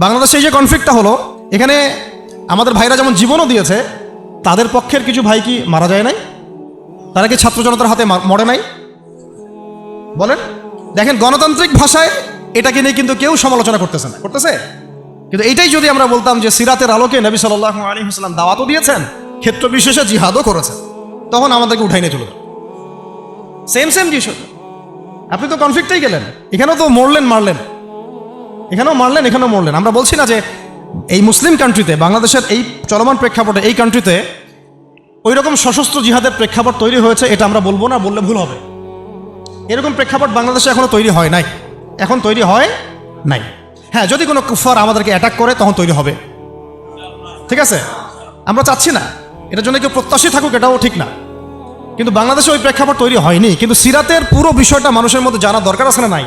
বাংলাদেশে এই যে কনফ্লিক্টটা হলো, এখানে আমাদের ভাইরা যেমন জীবনও দিয়েছে, তাদের পক্ষের কিছু ভাই কি মারা যায় নাই? তারা কি ছাত্র জনতার হাতে মরে নাই? বলেন। দেখেন, গণতান্ত্রিক ভাষায় এটাকে নিয়ে কিন্তু কেউ সমালোচনা করতেছে না, করতেছে? কিন্তু এইটাই যদি আমরা বলতাম যে সিরাতের আলোকে নবী সাল্লাল্লাহু আলাইহি ওয়াসাল্লাম দাওয়াতও দিয়েছেন, ক্ষেত্র বিশেষে জিহাদও করেছেন, তখন আমাদেরকে উঠাই নিয়ে চলে যাবে। সেম বিষয়। আপনি তো কনফ্লিক্টেই গেলেন, এখানেও তো মারলেন, এখানেও মরলেন। আমরা বলছি না যে এই মুসলিম কান্ট্রিতে, বাংলাদেশের এই চলমান প্রেক্ষাপটে, এই কান্ট্রিতে ওই রকম সশস্ত্র জিহাদের প্রেক্ষাপট তৈরি হয়েছে, এটা আমরা বলবো না, বললে ভুল হবে। এরকম প্রেক্ষাপট বাংলাদেশে এখনো তৈরি হয় নাই, এখন তৈরি হয় নাই। হ্যাঁ, যদি কোনো কুফার আমাদেরকে অ্যাটাক করে তখন তৈরি হবে, ঠিক আছে? আমরা চাচ্ছি না এটার জন্য কেউ প্রত্যাশী থাকুক, এটাও ঠিক না। কিন্তু বাংলাদেশে ওই প্রেক্ষাপট তৈরি হয়নি। কিন্তু সিরাতের পুরো বিষয়টা মানুষের মধ্যে জানার দরকার আছে না নাই?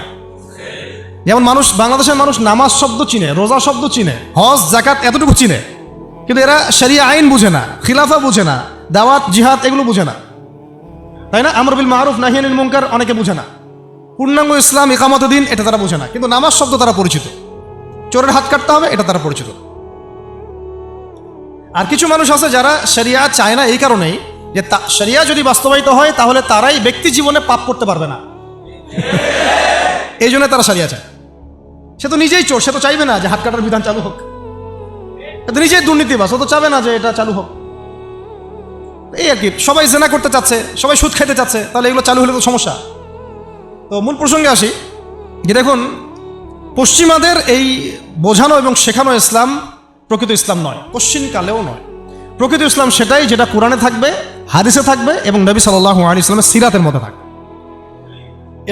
যেমন বাংলাদেশের মানুষ নামাজ শব্দ চিনে, রোজা শব্দ চিনে, হজ জাকাত এতটুকু চিনে, কিন্তু এরা শরিয়া আইন বুঝে না, খিলাফা বুঝে না, দাওয়াত জিহাদ এগুলো বুঝে না, তাই না? আমর বিল মারুফ নাহি আনিল মুনকার অনেকে বুঝে না, পূর্ণাঙ্গ ইসলাম ইকামতে দিন এটা তারা বুঝে না। কিন্তু নামাজ শব্দ তারা পরিচিত, চোরের হাত কাটতে হবে এটা তারা পরিচিত। আর কিছু মানুষ আছে যারা শরিয়া চায় না এই কারণেই যে শরিয়া যদি বাস্তবায়িত হয় তাহলে তারাই ব্যক্তি জীবনে পাপ করতে পারবে না, এই জন্য তারা শরিয়া চায়। সে তো নিজেই চোর, সে তো চাইবে না যে হাত কাটার বিধান চালু হোক। সে তো নিজেই দুর্নীতিবাজ, ও তো চাবে না যে এটা চালু হোক। এই আর কি, সবাই জেনা করতে চাচ্ছে, সবাই সুদ খাইতে চাচ্ছে, তাহলে এগুলো চালু হলে তো সমস্যা। তো মূল প্রসঙ্গে আসি, যে দেখুন, পশ্চিমাদের এই বোঝানো এবং শেখানো ইসলাম প্রকৃত ইসলাম নয়, পশ্চিমকালেও নয়। প্রকৃত ইসলাম সেটাই যেটা কোরআনে থাকবে, হাদিসে থাকবে এবং নবী সাল্লাল্লাহু আলাইহি ওয়াসাল্লামের সিরাতের মধ্যে থাকবে,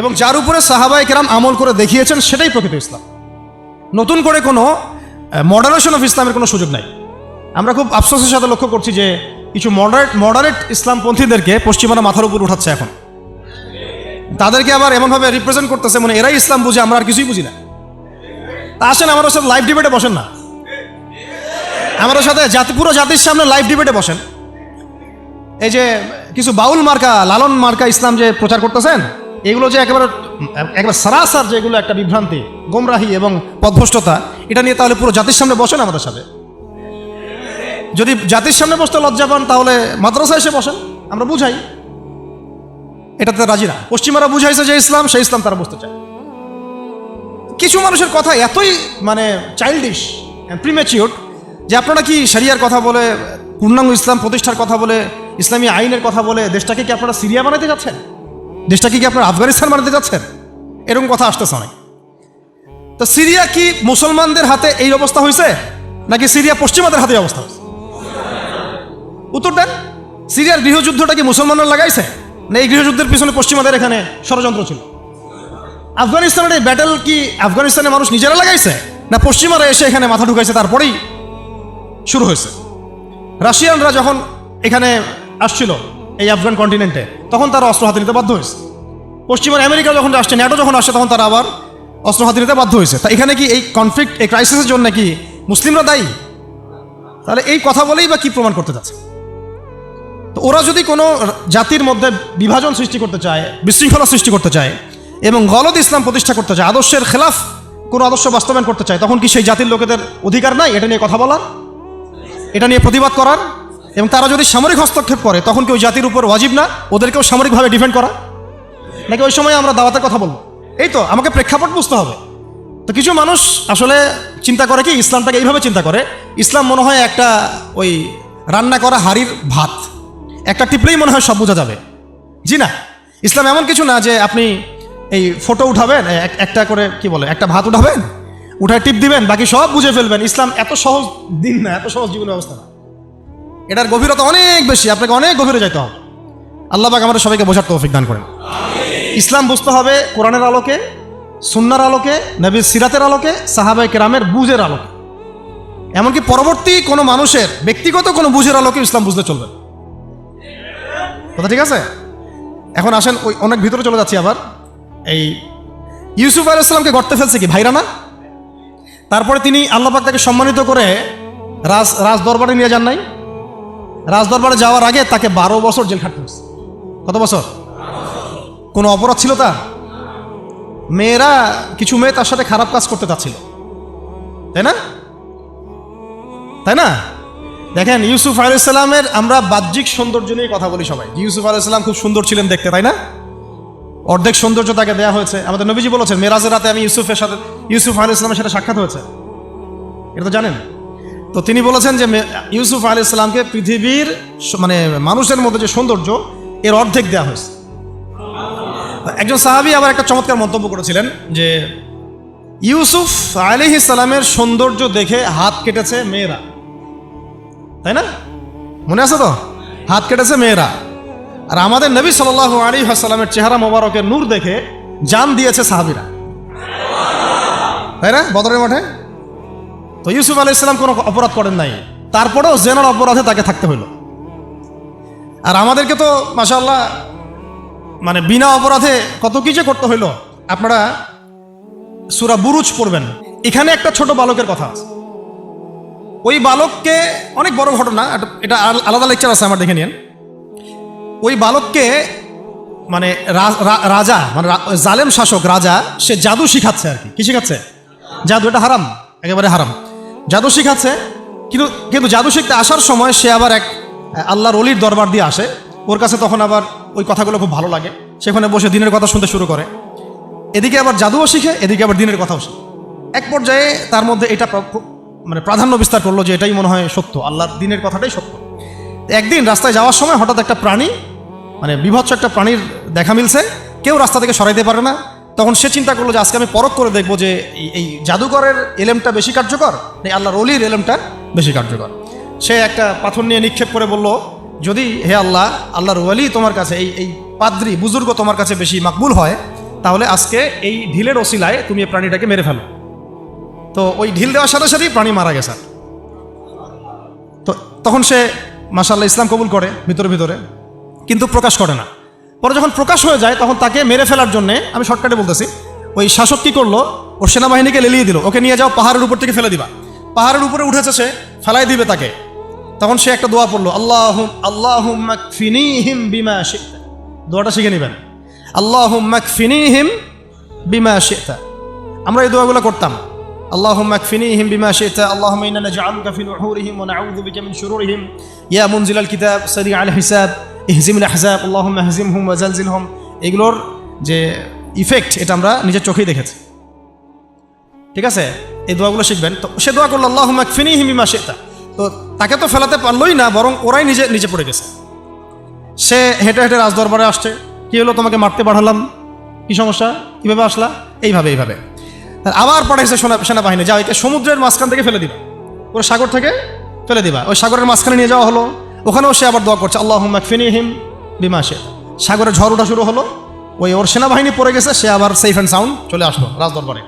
এবং যার উপরে সাহাবায়ে কেরাম আমল করে দেখিয়েছেন, সেটাই প্রকৃত ইসলাম। নতুন করে কোনো মডারেশন অফ ইসলামের কোনো সুযোগ নাই। আমরা খুব আফসোসের সাথে লক্ষ্য করছি যে কিছু মডারেট ইসলামপন্থীদেরকে পশ্চিমারা মাথার উপর উঠাচ্ছে এখন। তাদেরকে আবার এমনভাবে রিপ্রেজেন্ট করতেছে মানে এরাই ইসলাম বুঝে, আমরা আর কিছুই বুঝি না। তা আসেন আমার সাথে লাইভ ডিবেটে বসেন না, আমার সাথে পুরো জাতির সামনে লাইভ ডিবেটে বসেন। এই যে কিছু বাউল মার্কা, লালন মার্কা ইসলাম যে প্রচার করতেছেন, এগুলো যে একেবারে সারাসার যে এগুলো একটা বিভ্রান্তি, গোমরাহি এবং পথভ্রষ্টতা, এটা নিয়ে তাহলে পুরো জাতির সামনে বসেন আমাদের সাথে। যদি জাতির সামনে বসতে লজ্জা পান তাহলে মাদ্রাসায় এসে বসেন, আমরা বুঝাই। এটাতে রাজি না। পশ্চিমারা বুঝাইছে যে ইসলাম, সেই ইসলাম তারা বুঝতে চায়। কিছু মানুষের কথা এতই মানে চাইল্ডিশ, প্রিম্যাচিওর, যে আপনারা কি শরিয়ার কথা বলে, পূর্ণাঙ্গ ইসলাম প্রতিষ্ঠার কথা বলে, ইসলামী আইনের কথা বলে দেশটাকে কি আপনারা সিরিয়া বানাতে যাচ্ছেন? দেশটাকে কি আপনারা আফগানিস্তান বানাতে যাচ্ছেন? এরকম কথা আসতেছে অনেক। তো সিরিয়া কি মুসলমানদের হাতে এই অবস্থা হয়েছে, নাকি সিরিয়া পশ্চিমাদের হাতে অবস্থা হয়েছে? উত্তর দেন। সিরিয়ার গৃহযুদ্ধটা কি মুসলমানরা লাগাইছে, না এই গৃহযুদ্ধের পিছনে পশ্চিমাদের এখানে ষড়যন্ত্র ছিল? আফগানিস্তানের এই ব্যাটেল কি আফগানিস্তানের মানুষ নিজেরা লাগাইছে, না পশ্চিমারা এসে এখানে মাথা ঢুকাইছে তারপরেই শুরু হয়েছে? রাশিয়ানরা যখন এখানে আসছিল এই আফগান কন্টিনেন্টে, তখন তারা অস্ত্র হাতে নিতে বাধ্য হয়েছে। পশ্চিমার আমেরিকা যখন আসছে, ন্যাটো যখন আসছে, তখন তারা আবার অস্ত্র হাতে নিতে বাধ্য হয়েছে। তা এখানে কি এই কনফ্লিক্ট, এই ক্রাইসিসের জন্য কি মুসলিমরা দায়ী? তাহলে এই কথা বলেই বা কি প্রমাণ করতে যাচ্ছে? তো ওরা যদি কোনো জাতির মধ্যে বিভাজন সৃষ্টি করতে চায়, বিশৃঙ্খলা সৃষ্টি করতে চায় এবং গলদ ইসলাম প্রতিষ্ঠা করতে চায়, আদর্শের খেলাফ কোনো আদর্শ বাস্তবায়ন করতে চায়, তখন কি সেই জাতির লোকেদের অধিকার নাই এটা নিয়ে কথা বলার, এটা নিয়ে প্রতিবাদ করার? এবং তারা যদি সামরিক হস্তক্ষেপ করে, তখন কি ওই জাতির উপর ওয়াজিব না ওদেরকেও সামরিকভাবে ডিফেন্ড করা? নাকি ওই সময় আমরা দাওয়াতের কথা বলবো? এই তো আমাকে প্রেক্ষাপট বুঝতে হবে। তো কিছু মানুষ আসলে চিন্তা করে কি, ইসলামটাকে এইভাবে চিন্তা করে, ইসলাম মনে হয় একটা ওই রান্না করা হাড়ির ভাত, একটা টিপলেই মনে হয় সব বোঝা যাবে। জি না, ইসলাম এমন কিছু না যে আপনি এই ফটো উঠাবেন, একটা করে কি বলে একটা ভাত উঠাবেন, উঠায় টিপ দিবেন, বাকি সব বুঝে ফেলবেন। ইসলাম এত সহজ দিন না, এত সহজ জীবন ব্যবস্থা না। এটার গভীরতা অনেক বেশি, আপনাকে অনেক গভীরে যেতে হবে। আল্লাহ পাক আমাদের সবাইকে বোঝার তৌফিক দান করেন। ইসলাম বুঝতে হবে কোরআনের আলোকে, সুন্নাহর আলোকে, নবীর সিরাতের আলোকে, সাহাবায়ে কেরামের বুঝের আলোকে। এমনকি পরবর্তী কোনো মানুষের ব্যক্তিগত কোনো বুঝের আলোকে ইসলাম বুঝতে চলবে। কথা ঠিক আছে? এখন আসেন ওই অনেক ভিতরে চলে যাচ্ছি আবার। এই ইউসুফ আলাইহিস সালামকে গর্তে ফেলছে কি ভাইরা না? তারপরে তিনি আল্লাহ পাক তাকে সম্মানিত করে রাজ দরবারে নিয়ে যান নাই? রাজ দরবারে যাওয়ার আগে তাকে 12 বছর জেল খাটতে হয়েছে। কত বছর? কোনো অপরাধ ছিল তার? কিছু মেয়ে তার সাথে খারাপ কাজ করতে চাচ্ছিল, তাই না? তাই না? দেখেন ইউসুফ আলাইহিস সালামের আমরা বাহ্যিক সৌন্দর্য নিয়ে কথা বলি সবাই, ইউসুফ আলাইহিস সালাম খুব সুন্দর ছিলেন দেখতে, তাই না? অর্ধেক সৌন্দর্য তাকে দেওয়া হয়েছে। আমাদের নবীজি বলেছেন মেরাজের রাতে আমি ইউসুফ আলাইহিস সালামের সাথে সাক্ষাৎ হয়েছে, এটা তো জানেন। তো তিনি বলেছেন যে ইউসুফ আলাইহিস সালামকে পৃথিবীর মানে মানুষের মধ্যে যে সৌন্দর্য এর অর্ধেক দেওয়া হয়েছে। একজন সাহাবী আবার একটা চমৎকার মন্তব্য করেছিলেন যে ইউসুফ আলাইহিস সালামের সৌন্দর্য দেখে হাত কেটেছে মেয়েরা, তাই না? মনে আছে তো? হাত কেটেছে মেয়েরা। আর আমাদের নবী সাল্লাল্লাহু আলাইহি ওয়াসাল্লামের চেহারা মোবারকের নূর দেখে জান দিয়েছে সাহাবীরা, তাই না? বদরের মাঠে। তো ইউসুফ আলাইহিস সালাম কোনো অপরাধ করেন নাই, তারপরেও জেনার অপরাধে তাকে থাকতে হইল। আর আমাদেরকে তো মাশাআল্লাহ মানে বিনা অপরাধে কত কি যে করতে হইল। আপনারা সূরা বুরুজ পড়বেন, এখানে একটা ছোট বালকের কথা আছে। ওই বালককে, অনেক বড় ঘটনা, এটা আলাদা লেকচার আছে, আমার দেখে নিন। ওই বালককে মানে রাজা, মানে জালেম শাসক রাজা, সে জাদু শিখাচ্ছে আর কি। কি শিখাচ্ছে? জাদু। এটা হারাম, একেবারে হারাম। জাদু শিখাচ্ছে, কিন্তু জাদু শিখতে আসার সময় সে আবার এক আল্লাহর ওলির দরবার দিয়ে আসে। ওর কাছে তখন আবার ওই কথাগুলো খুব ভালো লাগে, সেখানে বসে দিনের কথা শুনতে শুরু করে। এদিকে আবার জাদুও শিখে, এদিকে আবার দিনের কথাও শিখে। এক পর্যায়ে তার মধ্যে এটা মানে প্রাধান্য বিস্তার করলো যে এটাই মনে হয় সত্য, আল্লাহর দিনের কথাটাই সত্য। একদিন রাস্তায় যাওয়ার সময় হঠাৎ একটা প্রাণী, মানে বিভৎস একটা প্রাণীর দেখা মিলছে, কেউ রাস্তা থেকে সরাইতে পারে না। তখন সে চিন্তা করলো যে আজকে আমি পরখ করে দেখবো যে এই জাদুকরের এলেমটা বেশি কার্যকর না আল্লাহর ওলির এলেমটা বেশি কার্যকর। সে একটা পাথর নিয়ে নিক্ষেপ করে বলল, যদি হে আল্লাহ, আল্লাহর ওলি তোমার কাছে, এই পাদ্রী বুজুর্গ তোমার কাছে বেশি মাকবুল হয়, তাহলে আজকে এই ঢিলের ওসিলায় তুমি এই প্রাণীটাকে মেরে ফেলো। তো ওই ঢিল দেওয়ার সাথে সাথেই প্রাণী মারা গেছে। তো তখন সে মাশাআল্লাহ ইসলাম কবুল করে ভিতরে, কিন্তু প্রকাশ করে না। পরে যখন প্রকাশ হয়ে যায় তখন তাকে মেরে ফেলার জন্যে, আমি শর্টকাটে বলতেছি, ওই শাসক কি করলো, ওর সেনাবাহিনীকে লেলিয়ে দিল, ওকে নিয়ে যাও পাহাড়ের উপর থেকে ফেলে দিবা। পাহাড়ের উপরে উঠেছে, সে ফেলাই দিবে তাকে। তখন সে একটা দোয়া পড়লো, আল্লাহুম্মা কফিনিহিম বিমা শি'তা। দোয়াটা শিখে নেবেন, আল্লাহুম্মা কফিনিহিম বিমা শি'তা। আমরা এই দোয়াগুলো করতাম, আল্লাহুম্মা কফিনিহিম বিমা শি'তা, আল্লাহুম্মা ইন্না নাজআলুকা ফি নুহুরিহিম ওয়া নাউযু বিকা মিন শুরুরিহিম, ইয়া মুনজিলাল কিতাব সারিআল হিসাব ইহজিমুল আহজাব, আল্লাহুম্মা হজিমহুম ওয়া জালজিলহুম। এগুলোর যে ইফেক্ট এটা আমরা নিজের চোখেই দেখেছি, ঠিক আছে? এই দোয়াগুলো শিখবেন। তো সে দোয়া করলো, আল্লাহুম্মা কফিনিহিম বিমা শি'তা। তো তাকে তো ফেলাতে পারলোই না, বরং ওরাই নিচে পড়ে গেছে। সে হেঁটে হেঁটে রাজদরবারে আসছে, কি হলো, তোমাকে মারতে পাঠালাম, কি সমস্যা, কিভাবে আসলা? এইভাবে। আবার পাঠাইছে সেনাবাহিনী, যাও একে সমুদ্রের মাঝখান থেকে ফেলে দিবা, ওরা সাগর থেকে ফেলে দিবা। ওই সাগরের মাঝখানে নিয়ে যাওয়া হলো, ওখানেও সে আবার দোয়া করছে, আল্লাহুম্মা কফিনিহিম বিমা শি'তা। সাগরে ঝড় ওঠা শুরু হলো, ওর সেনাবাহিনী পড়ে গেছে, সে আবার সেফ অ্যান্ড সাউন্ড চলে আসলো রাজদরবারে।